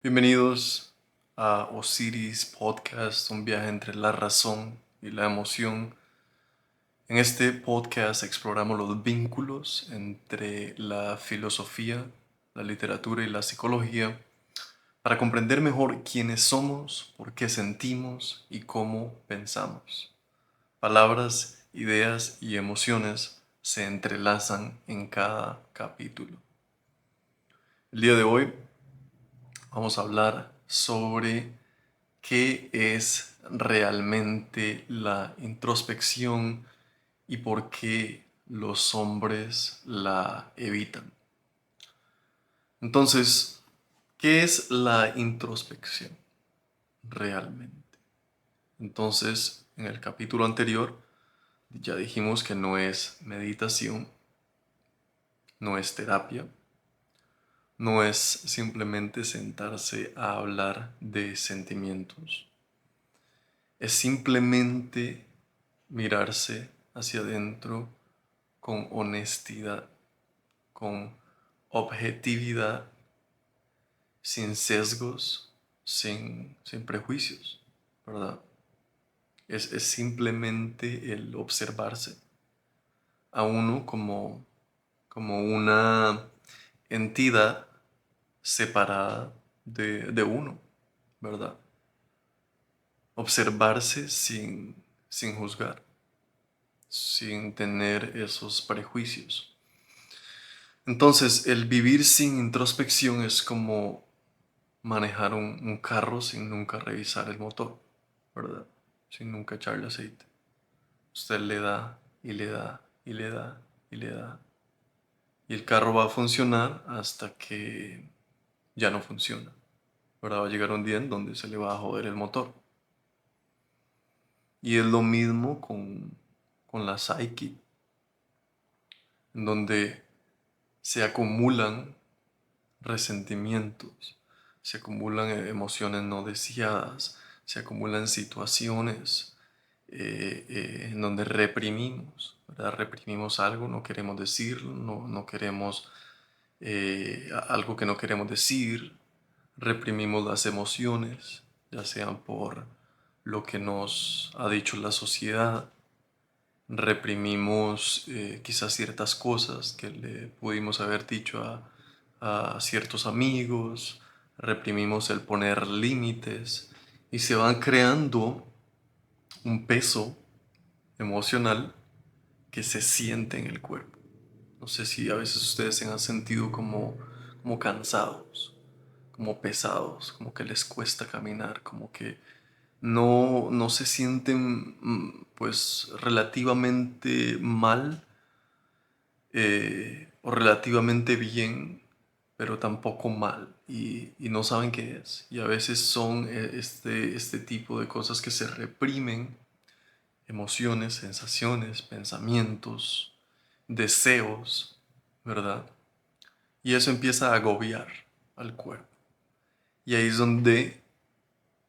Bienvenidos a Osiris Podcast, un viaje entre la razón y la emoción. En este podcast exploramos los vínculos entre la filosofía, la literatura y la psicología para comprender mejor quiénes somos, por qué sentimos y cómo pensamos. Palabras, ideas y emociones se entrelazan en cada capítulo. El día de hoy vamos a hablar sobre qué es realmente la introspección y por qué los hombres la evitan. Entonces, ¿qué es la introspección realmente? Entonces, en el capítulo anterior ya dijimos que no es meditación, no es terapia, no es simplemente sentarse a hablar de sentimientos. Es simplemente mirarse hacia adentro con honestidad, con objetividad, sin sesgos, sin prejuicios, ¿verdad? Es simplemente el observarse a uno como una entidad separada de uno, ¿verdad? Observarse sin juzgar, sin tener esos prejuicios. Entonces, el vivir sin introspección es como manejar un carro sin nunca revisar el motor, ¿verdad? Sin nunca echarle aceite. Usted le da y le da y le da y le da. Y el carro va a funcionar hasta que ya no funciona, ¿verdad? Va a llegar un día en donde se le va a joder el motor. Y es lo mismo con la psyche, en donde se acumulan resentimientos, se acumulan emociones no deseadas, se acumulan situaciones en donde reprimimos, ¿verdad? Reprimimos algo, no queremos decirlo, no queremos algo que no queremos decir, reprimimos las emociones, ya sean por lo que nos ha dicho la sociedad, reprimimos quizás ciertas cosas que le pudimos haber dicho a ciertos amigos, reprimimos el poner límites y se van creando un peso emocional que se siente en el cuerpo. No sé si a veces ustedes se han sentido como cansados, como pesados, como que les cuesta caminar, como que no se sienten pues relativamente mal o relativamente bien, pero tampoco mal y no saben qué es. Y a veces son este tipo de cosas que se reprimen, emociones, sensaciones, pensamientos, deseos, ¿verdad? Y eso empieza a agobiar al cuerpo. Y ahí es donde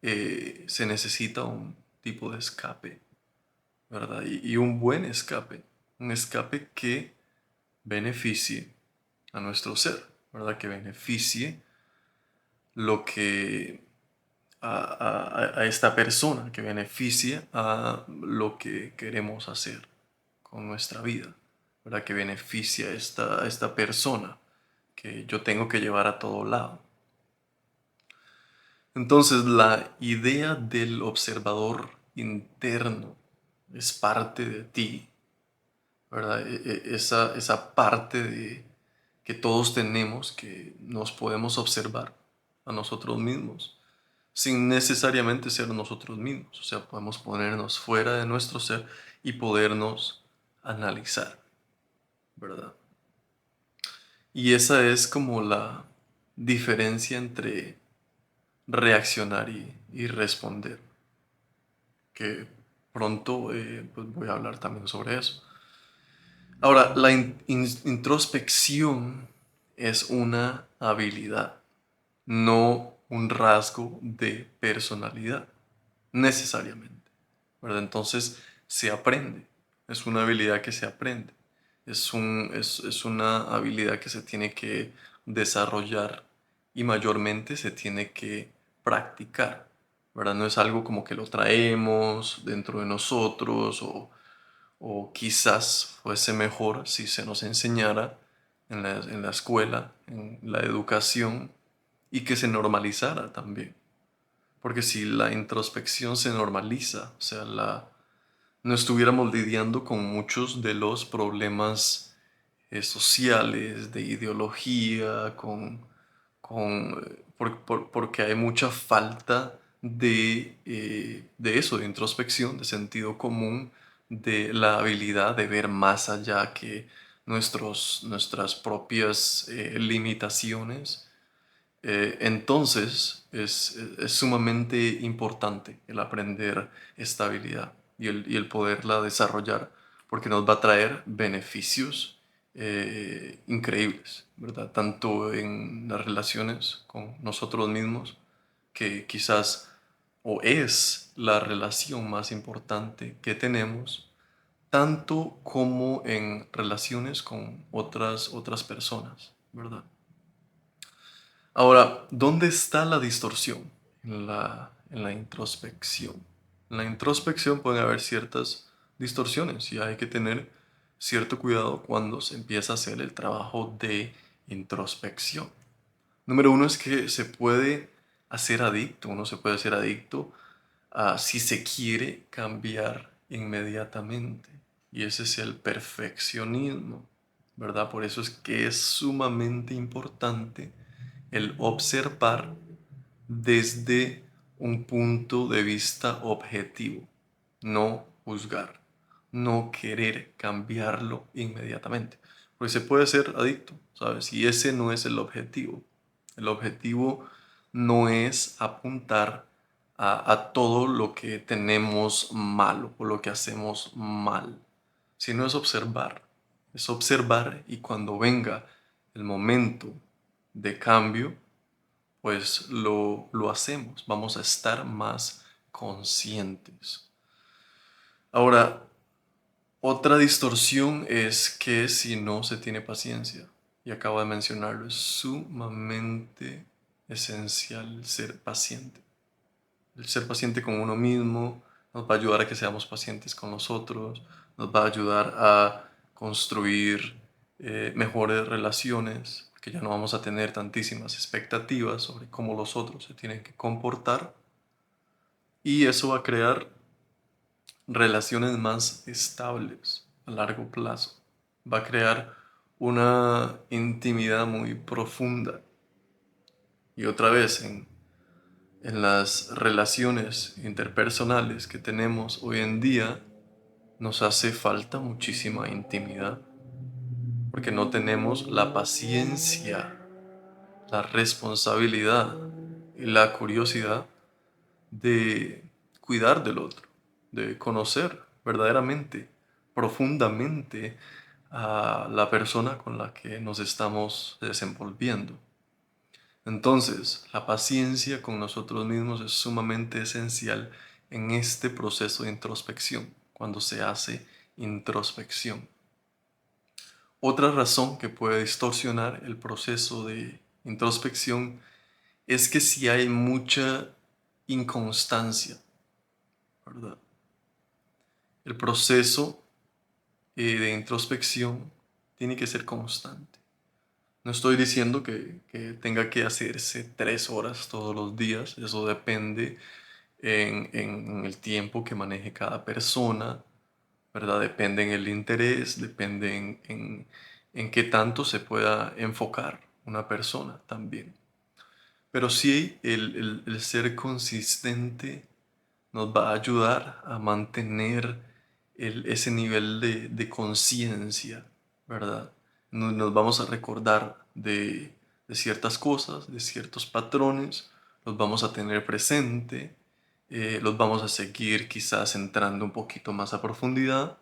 se necesita un tipo de escape, ¿verdad? Y un buen escape, un escape que beneficie a nuestro ser, ¿verdad? Que beneficie lo que a esta persona, que beneficie a lo que queremos hacer con nuestra vida, ¿verdad? Que beneficie a esta persona que yo tengo que llevar a todo lado. Entonces, la idea del observador interno es parte de ti, ¿verdad? Esa parte de que todos tenemos, que nos podemos observar a nosotros mismos, sin necesariamente ser nosotros mismos. O sea, podemos ponernos fuera de nuestro ser y podernos analizar, ¿verdad? Y esa es como la diferencia entre reaccionar y responder, que pronto pues voy a hablar también sobre eso. Ahora, la introspección es una habilidad, no un rasgo de personalidad, necesariamente, ¿verdad? Entonces, se aprende, es una habilidad que se aprende, es una habilidad que se tiene que desarrollar y mayormente se tiene que practicar, ¿verdad? No es algo como que lo traemos dentro de nosotros o quizás fuese mejor si se nos enseñara en la escuela, en la educación y que se normalizara también. Porque si la introspección se normaliza, o sea, no estuviéramos lidiando con muchos de los problemas sociales, de ideología, porque hay mucha falta de eso, de introspección, de sentido común, de la habilidad de ver más allá que nuestras propias limitaciones. Entonces es sumamente importante el aprender esta habilidad y el poderla desarrollar porque nos va a traer beneficios increíbles, ¿verdad? Tanto en las relaciones con nosotros mismos, que quizás o es la relación más importante que tenemos, tanto como en relaciones con otras personas, ¿verdad? Ahora, ¿dónde está la distorsión en la introspección? En la introspección pueden haber ciertas distorsiones y hay que tener cierto cuidado cuando se empieza a hacer el trabajo de introspección. Número uno es que se puede hacer adicto, uno se puede hacer adicto a si se quiere cambiar inmediatamente. Y ese es el perfeccionismo, ¿verdad? Por eso es que es sumamente importante el observar desde un punto de vista objetivo, no juzgar, no querer cambiarlo inmediatamente, porque se puede ser adicto, ¿sabes? Y ese no es el objetivo. El objetivo no es apuntar a todo lo que tenemos malo o lo que hacemos mal, sino es observar y cuando venga el momento de cambio, pues lo hacemos, vamos a estar más conscientes. Ahora, otra distorsión es que si no se tiene paciencia, y acabo de mencionarlo, es sumamente esencial ser paciente. El ser paciente con uno mismo nos va a ayudar a que seamos pacientes con los otros, nos va a ayudar a construir mejores relaciones, porque ya no vamos a tener tantísimas expectativas sobre cómo los otros se tienen que comportar y eso va a crear relaciones más estables a largo plazo. Va a crear una intimidad muy profunda. Y otra vez, en las relaciones interpersonales que tenemos hoy en día, nos hace falta muchísima intimidad, porque no tenemos la paciencia, la responsabilidad y la curiosidad de cuidar del otro, de conocer verdaderamente, profundamente a la persona con la que nos estamos desenvolviendo. Entonces, la paciencia con nosotros mismos es sumamente esencial en este proceso de introspección, cuando se hace introspección. Otra razón que puede distorsionar el proceso de introspección es que si hay mucha inconstancia, ¿verdad? El proceso de introspección tiene que ser constante. No estoy diciendo que tenga que hacerse 3 horas todos los días, eso depende en el tiempo que maneje cada persona, ¿verdad? Depende en el interés, depende en qué tanto se pueda enfocar una persona también. Pero sí, el ser consistente nos va a ayudar a mantener ese nivel de conciencia, ¿verdad? Nos vamos a recordar de ciertas cosas, de ciertos patrones, los vamos a tener presente, los vamos a seguir quizás entrando un poquito más a profundidad.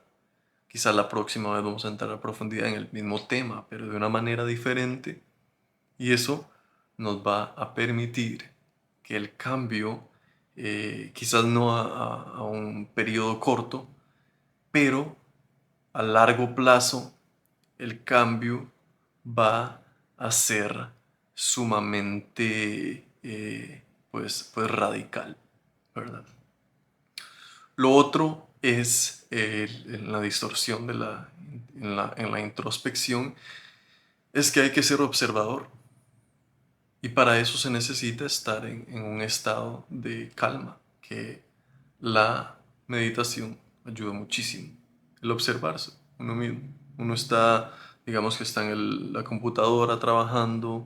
Quizás la próxima vez vamos a entrar a profundidad en el mismo tema, pero de una manera diferente. Y eso nos va a permitir que el cambio, quizás no a un periodo corto, pero a largo plazo, el cambio va a ser sumamente pues radical, ¿verdad? Lo otro es en la distorsión en la introspección, es que hay que ser observador. Y para eso se necesita estar en un estado de calma, que la meditación ayuda muchísimo. El observarse uno mismo. Uno está, digamos que está en la computadora trabajando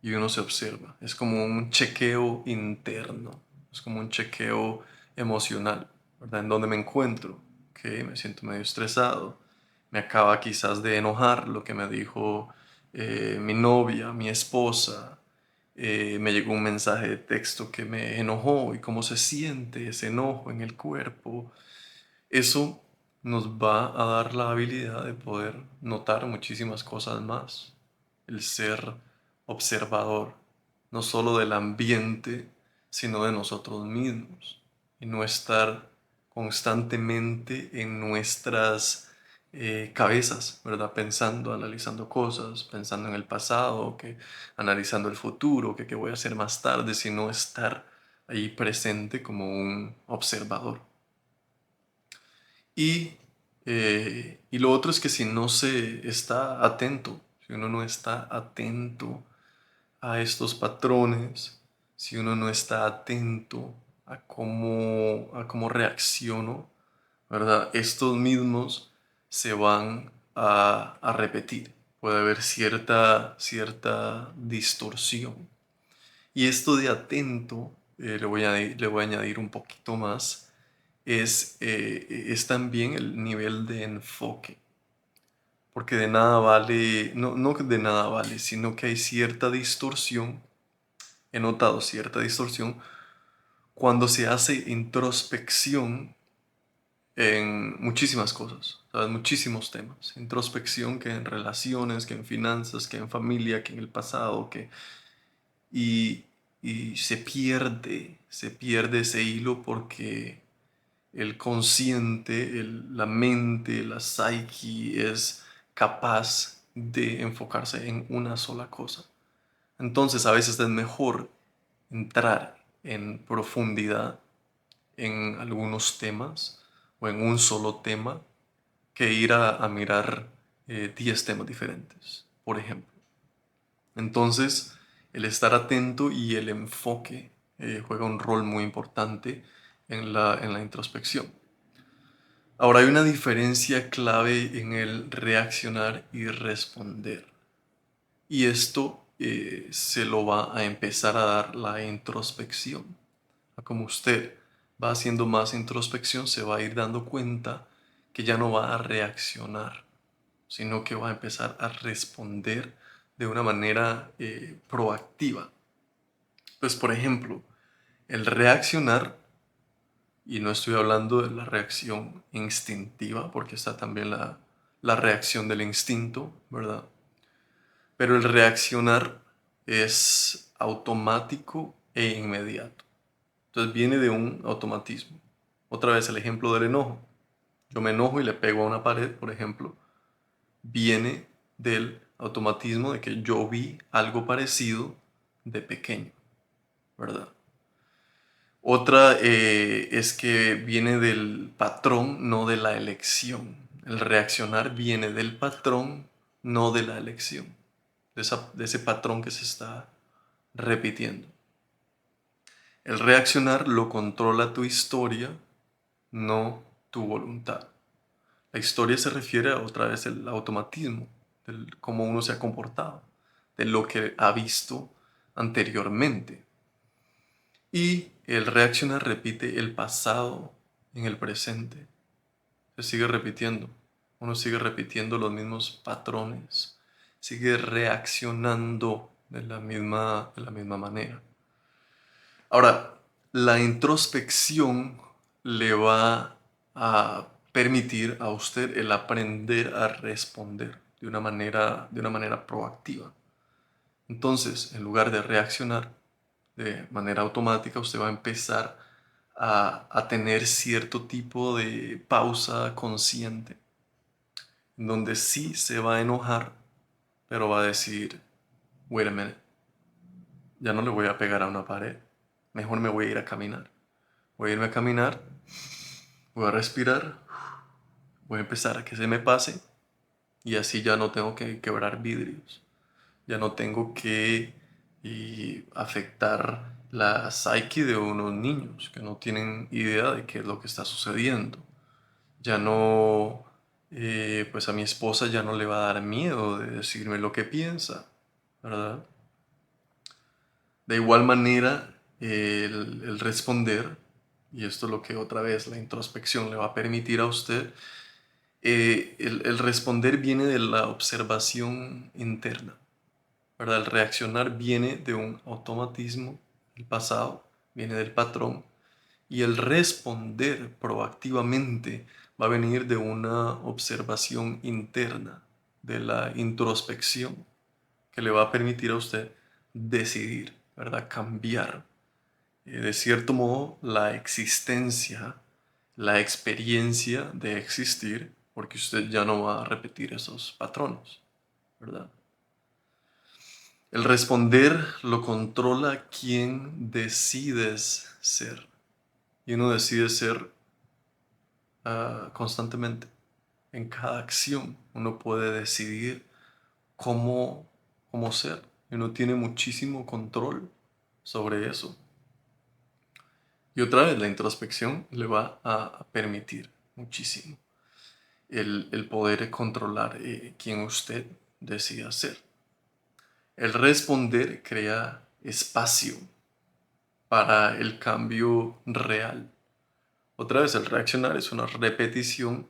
y uno se observa. Es como un chequeo interno, es como un chequeo emocional, ¿verdad? En donde me encuentro, que me siento medio estresado, me acaba quizás de enojar lo que me dijo mi novia, mi esposa, me llegó un mensaje de texto que me enojó y cómo se siente ese enojo en el cuerpo. Eso nos va a dar la habilidad de poder notar muchísimas cosas más. El ser observador, no solo del ambiente, sino de nosotros mismos. Y no estar constantemente en nuestras cabezas, ¿verdad? Pensando, analizando cosas, pensando en el pasado, analizando el futuro, qué voy a hacer más tarde, sino estar ahí presente como un observador. Y lo otro es que si no se está atento, si uno no está atento a estos patrones, si uno no está atento a cómo reacciono, ¿verdad? Estos mismos se van a repetir. Puede haber cierta distorsión. Y esto de atento, le voy a añadir un poquito más, es también el nivel de enfoque. Porque de nada vale, no que de nada vale, sino que hay cierta distorsión, he notado cierta distorsión cuando se hace introspección en muchísimas cosas, ¿sabes? Muchísimos temas. Introspección que en relaciones, que en finanzas, que en familia, que en el pasado, y, y se pierde ese hilo porque el consciente, la mente, la psyche es capaz de enfocarse en una sola cosa. Entonces a veces es mejor entrar en profundidad en algunos temas o en un solo tema que ir a mirar 10 temas diferentes, por ejemplo. Entonces, el estar atento y el enfoque juega un rol muy importante en la introspección. Ahora hay una diferencia clave en el reaccionar y responder. Y esto se lo va a empezar a dar la introspección. Como usted va haciendo más introspección, se va a ir dando cuenta que ya no va a reaccionar, sino que va a empezar a responder de una manera proactiva. Pues, por ejemplo, el reaccionar, y no estoy hablando de la reacción instintiva, porque está también la reacción del instinto, ¿verdad? Pero el reaccionar es automático e inmediato. Entonces viene de un automatismo. Otra vez el ejemplo del enojo. Yo me enojo y le pego a una pared, por ejemplo. Viene del automatismo de que yo vi algo parecido de pequeño, ¿verdad? Otra es que viene del patrón, no de la elección. El reaccionar viene del patrón, no de la elección. De ese patrón que se está repitiendo. El reaccionar lo controla tu historia, no tu voluntad. La historia se refiere a otra vez al automatismo, de cómo uno se ha comportado, de lo que ha visto anteriormente. Y el reaccionar repite el pasado en el presente. Se sigue repitiendo. Uno sigue repitiendo los mismos patrones. Sigue reaccionando de la misma manera. Ahora, la introspección le va a permitir a usted el aprender a responder de una manera proactiva. Entonces, en lugar de reaccionar de manera automática, usted va a empezar a tener cierto tipo de pausa consciente, en donde sí se va a enojar, pero va a decir, wait a minute, ya no le voy a pegar a una pared. Mejor me voy a ir a caminar. Voy a irme a caminar, voy a respirar, voy a empezar a que se me pase y así ya no tengo que quebrar vidrios. Ya no tengo que afectar la psique de unos niños que no tienen idea de qué es lo que está sucediendo. Ya no, pues a mi esposa ya no le va a dar miedo de decirme lo que piensa, ¿verdad? De igual manera, el responder, y esto es lo que otra vez la introspección le va a permitir a usted, el responder viene de la observación interna, ¿verdad? El reaccionar viene de un automatismo, el pasado viene del patrón, y el responder proactivamente va a venir de una observación interna, de la introspección, que le va a permitir a usted decidir, ¿verdad? Cambiar, de cierto modo, la existencia, la experiencia de existir, porque usted ya no va a repetir esos patrones, ¿verdad? El responder lo controla quien decides ser. Y uno decide ser constantemente. En cada acción uno puede decidir cómo, cómo ser. Y uno tiene muchísimo control sobre eso. Y otra vez, la introspección le va a permitir muchísimo el poder controlar quién usted decida ser. El responder crea espacio para el cambio real. Otra vez, el reaccionar es una repetición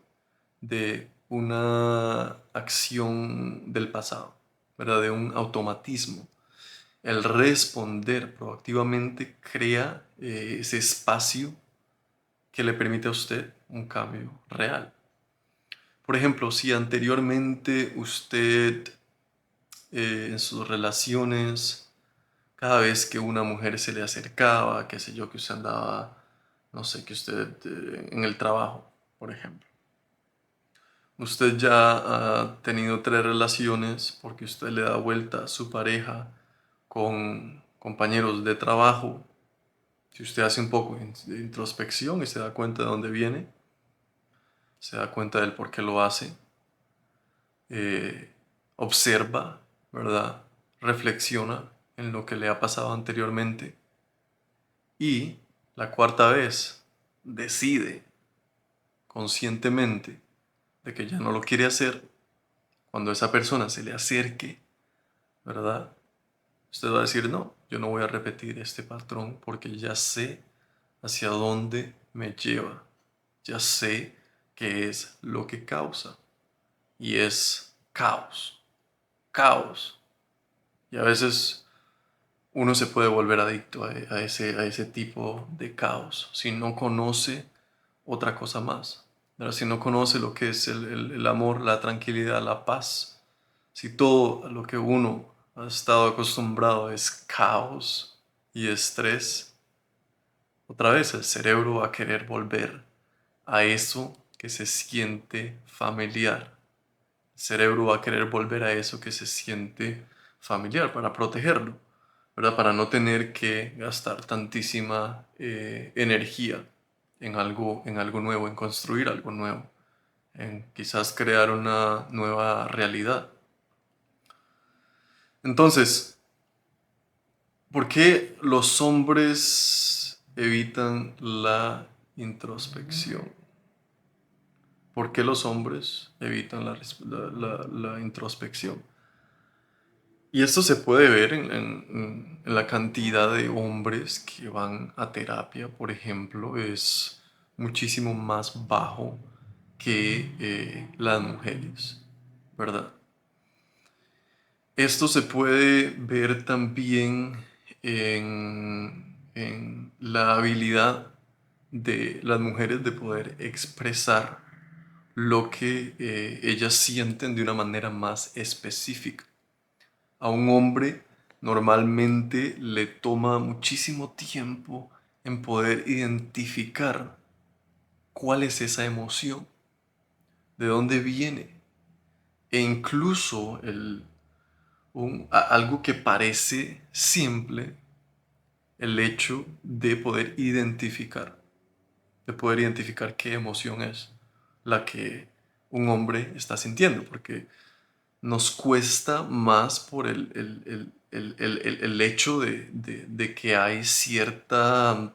de una acción del pasado, ¿verdad? De un automatismo. El responder proactivamente crea ese espacio que le permite a usted un cambio real. Por ejemplo, si anteriormente usted en sus relaciones, cada vez que una mujer se le acercaba, qué sé yo, que usted andaba, no sé, que usted en el trabajo, por ejemplo. Usted ya ha tenido 3 relaciones porque usted le da vuelta a su pareja con compañeros de trabajo. Si usted hace un poco de introspección y se da cuenta de dónde viene, se da cuenta del por qué lo hace, observa, ¿verdad? Reflexiona en lo que le ha pasado anteriormente y la cuarta vez decide conscientemente de que ya no lo quiere hacer. Cuando esa persona se le acerque, ¿verdad? Usted va a decir, no, yo no voy a repetir este patrón porque ya sé hacia dónde me lleva. Ya sé qué es lo que causa. Y es caos. Caos. Y a veces uno se puede volver adicto a ese tipo de caos si no conoce otra cosa más. ¿Verdad? Si no conoce lo que es el amor, la tranquilidad, la paz. Si todo a lo que uno ha estado acostumbrado es caos y estrés, otra vez el cerebro va a querer volver a eso que se siente familiar. El cerebro va a querer volver a eso que se siente familiar para protegerlo, ¿verdad? Para no tener que gastar tantísima energía en algo nuevo, en construir algo nuevo, en quizás crear una nueva realidad. Entonces, ¿por qué los hombres evitan la introspección? ¿Por qué los hombres evitan la introspección? Y esto se puede ver en la cantidad de hombres que van a terapia, por ejemplo, es muchísimo más bajo que las mujeres, ¿verdad? Esto se puede ver también en la habilidad de las mujeres de poder expresar lo que ellas sienten de una manera más específica. A un hombre normalmente le toma muchísimo tiempo en poder identificar cuál es esa emoción, de dónde viene, e incluso algo que parece simple, el hecho de poder identificar qué emoción es la que un hombre está sintiendo, porque nos cuesta más por el hecho de que hay cierta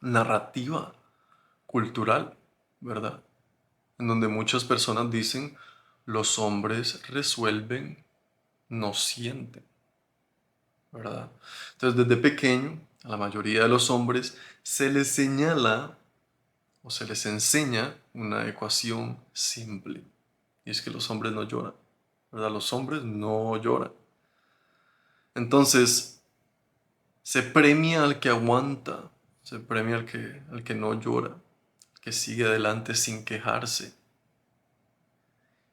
narrativa cultural, ¿verdad? En donde muchas personas dicen, los hombres resuelven, no sienten, ¿verdad? Entonces, desde pequeño, a la mayoría de los hombres se les señala o se les enseña una ecuación simple. Y es que los hombres no lloran, ¿verdad? Los hombres no lloran. Entonces, se premia al que aguanta, se premia al que no llora, que sigue adelante sin quejarse.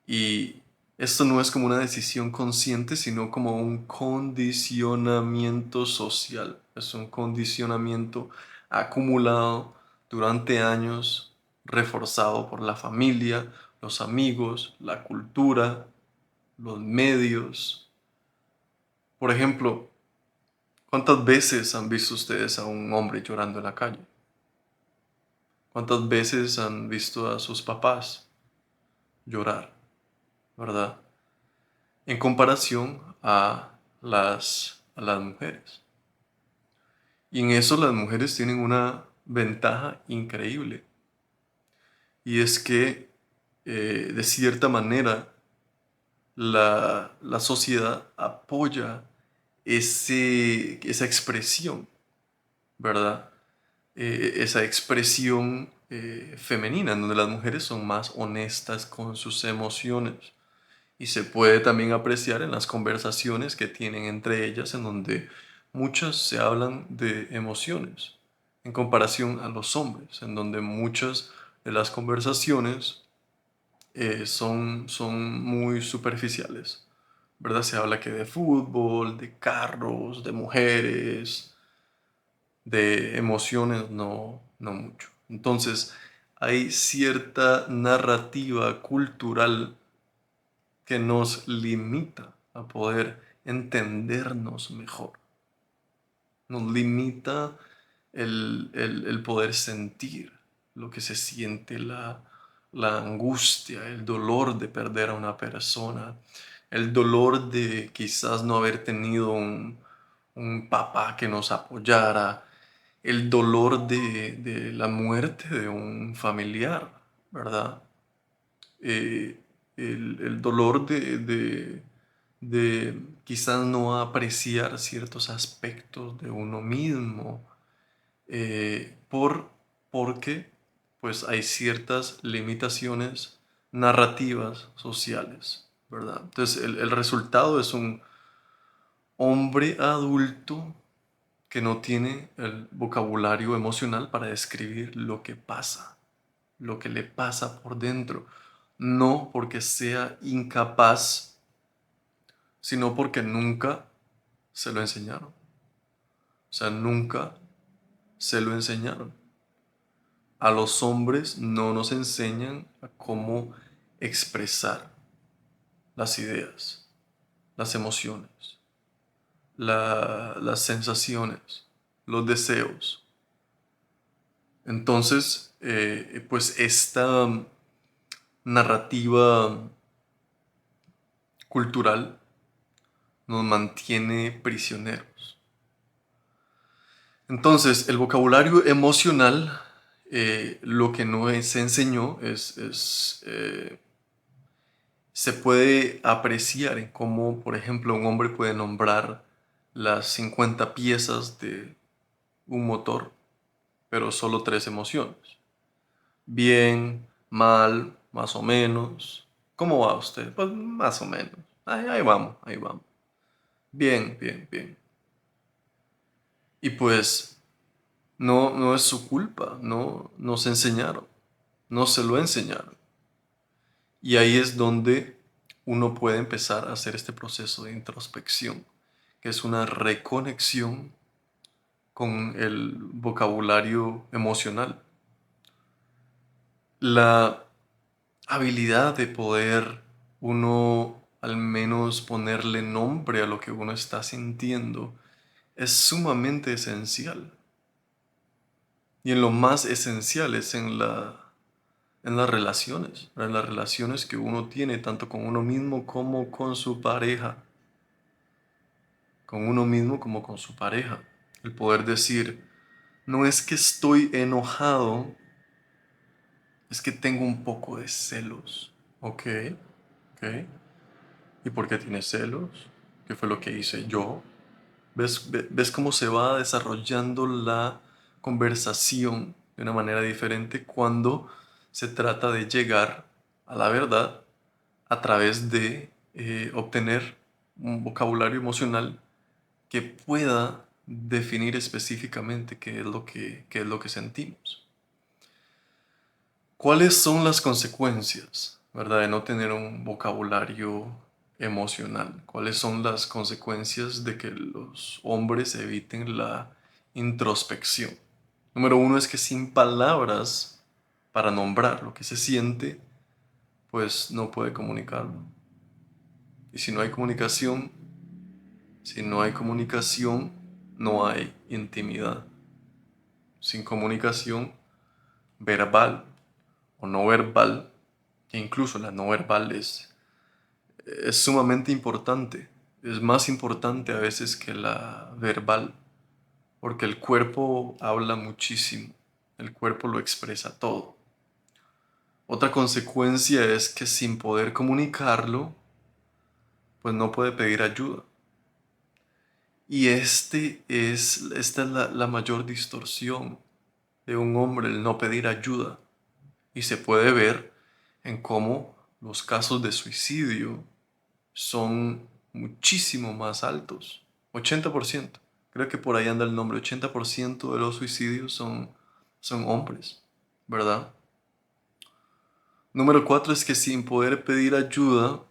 Y esto no es como una decisión consciente, sino como un condicionamiento social. Es un condicionamiento acumulado durante años, reforzado por la familia, los amigos, la cultura, los medios. Por ejemplo, ¿cuántas veces han visto ustedes a un hombre llorando en la calle? ¿Cuántas veces han visto a sus papás llorar, verdad? En comparación a las mujeres. Y en eso las mujeres tienen una ventaja increíble. Y es que, de cierta manera, la sociedad apoya esa expresión, ¿verdad? Esa expresión femenina, en donde las mujeres son más honestas con sus emociones. Y se puede también apreciar en las conversaciones que tienen entre ellas, en donde muchas se hablan de emociones, en comparación a los hombres, en donde muchas de las conversaciones son muy superficiales, ¿verdad? Se habla que de fútbol, de carros, de mujeres, de emociones, no mucho. Entonces, hay cierta narrativa cultural que nos limita a poder entendernos mejor. Nos limita el poder sentir lo que se siente, la angustia, el dolor de perder a una persona, el dolor de quizás no haber tenido un papá que nos apoyara, el dolor de la muerte de un familiar, ¿verdad? eh, el dolor de quizás no apreciar ciertos aspectos de uno mismo, porque pues hay ciertas limitaciones narrativas sociales, ¿verdad? Entonces el resultado es un hombre adulto que no tiene el vocabulario emocional para describir lo que pasa, lo que le pasa por dentro, no porque sea incapaz, sino porque nunca se lo enseñaron. O sea, nunca se lo enseñaron. A los hombres no nos enseñan a cómo expresar las ideas, las emociones, las sensaciones, los deseos. Entonces, pues esta narrativa cultural nos mantiene prisioneros. Entonces, el vocabulario emocional, lo que no se enseñó se puede apreciar en cómo, por ejemplo, un hombre puede nombrar las 50 piezas de un motor, pero solo tres emociones. Bien, mal, más o menos. ¿Cómo va usted? Pues más o menos. Ahí vamos, ahí vamos. Bien, bien, bien. Y pues no es su culpa, no se enseñaron, no se lo enseñaron. Y ahí es donde uno puede empezar a hacer este proceso de introspección, que es una reconexión con el vocabulario emocional. La habilidad de poder uno al menos ponerle nombre a lo que uno está sintiendo es sumamente esencial. Y en lo más esencial es en las relaciones, en las relaciones que uno tiene tanto con uno mismo como con su pareja. Con uno mismo como con su pareja. El poder decir, no es que estoy enojado, es que tengo un poco de celos. Ok, ok. ¿Y por qué tienes celos? ¿Qué fue lo que hice yo? ¿Ves cómo se va desarrollando la conversación de una manera diferente cuando se trata de llegar a la verdad a través de obtener un vocabulario emocional que pueda definir específicamente qué es lo que sentimos? ¿Cuáles son las consecuencias, verdad, de no tener un vocabulario emocional? ¿Cuáles son las consecuencias de que los hombres eviten la introspección? Número uno es que sin palabras para nombrar lo que se siente, pues no puede comunicarlo. Y si no hay comunicación, no hay intimidad. Sin comunicación verbal o no verbal, que incluso la no verbal es sumamente importante. Es más importante a veces que la verbal, porque el cuerpo habla muchísimo, el cuerpo lo expresa todo. Otra consecuencia es que sin poder comunicarlo, pues no puede pedir ayuda. Y esta es la mayor distorsión de un hombre, el no pedir ayuda. Y se puede ver en cómo los casos de suicidio son muchísimo más altos. 80%. Creo que por ahí anda el nombre. 80% de los suicidios son hombres, ¿verdad? Número 4 es que sin poder pedir ayuda,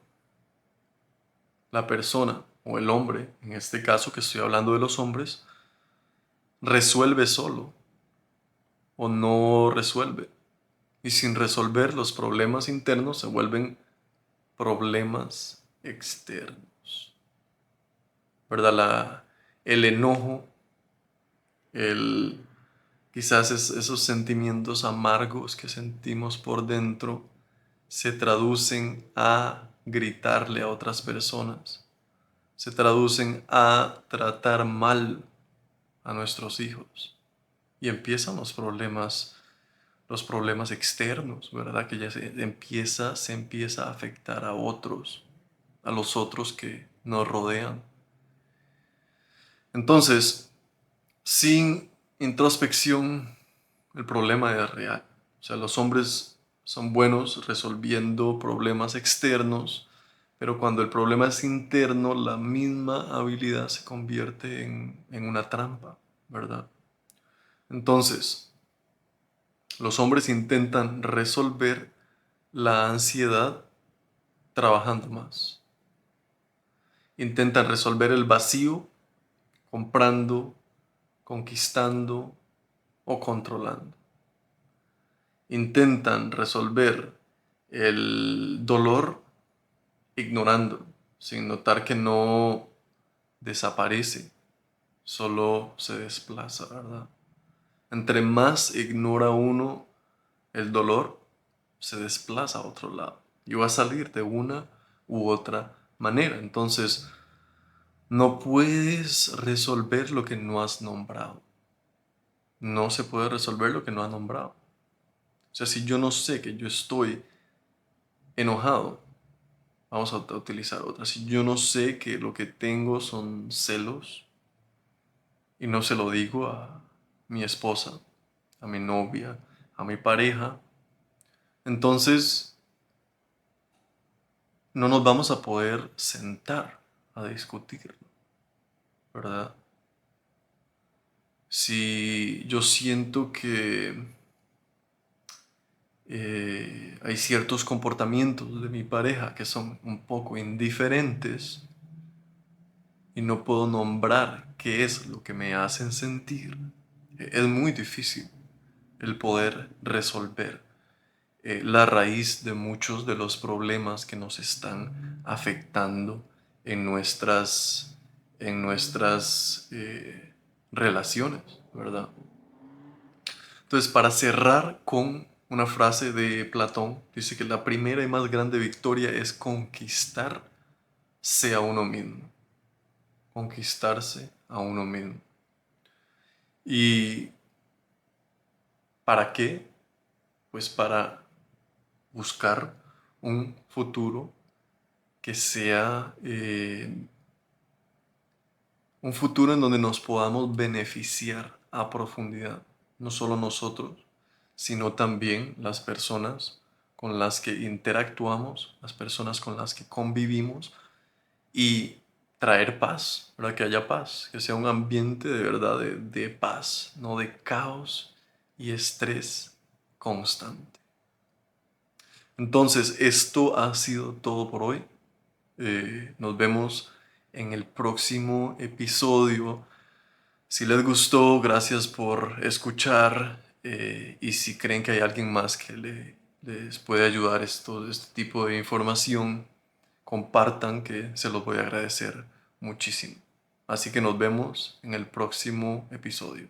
la persona o el hombre, en este caso que estoy hablando de los hombres, resuelve solo o no resuelve. Y sin resolver, los problemas internos se vuelven problemas externos, ¿verdad? El enojo, el, quizás esos sentimientos amargos que sentimos por dentro se traducen a gritarle a otras personas, se traducen a tratar mal a nuestros hijos y empiezan los problemas externos, ¿verdad? Que ya se empieza a afectar a otros, a los otros que nos rodean. Entonces, sin introspección, el problema es real. O sea, los hombres son buenos resolviendo problemas externos, pero cuando el problema es interno, la misma habilidad se convierte en una trampa, ¿verdad? Entonces, los hombres intentan resolver la ansiedad trabajando más. Intentan resolver el vacío comprando, conquistando o controlando. Intentan resolver el dolor ignorando, sin notar que no desaparece, solo se desplaza, ¿verdad? Entre más ignora uno el dolor, se desplaza a otro lado y va a salir de una u otra manera. Entonces, no puedes resolver lo que no has nombrado. No se puede resolver lo que no has nombrado. O sea, si yo no sé que yo estoy enojado, vamos a utilizar otra. Si yo no sé que lo que tengo son celos y no se lo digo a mi esposa, a mi novia, a mi pareja, entonces no nos vamos a poder sentar a discutirlo, ¿verdad? Si yo siento que hay ciertos comportamientos de mi pareja que son un poco indiferentes y no puedo nombrar qué es lo que me hacen sentir, es muy difícil el poder resolver la raíz de muchos de los problemas que nos están afectando en nuestras relaciones, ¿verdad? Entonces, para cerrar con una frase de Platón, dice que la primera y más grande victoria es conquistarse a uno mismo. Conquistarse a uno mismo. ¿Y para qué? Pues para buscar un futuro que sea un futuro en donde nos podamos beneficiar a profundidad, no solo nosotros, sino también las personas con las que interactuamos, las personas con las que convivimos y traer paz, ¿verdad? Que haya paz, que sea un ambiente de verdad de paz, no de caos y estrés constante. Entonces, esto ha sido todo por hoy. Nos vemos en el próximo episodio. Si les gustó, gracias por escuchar. Y si creen que hay alguien más que les puede ayudar este tipo de información, compartan, que se los voy a agradecer muchísimo. Así que nos vemos en el próximo episodio.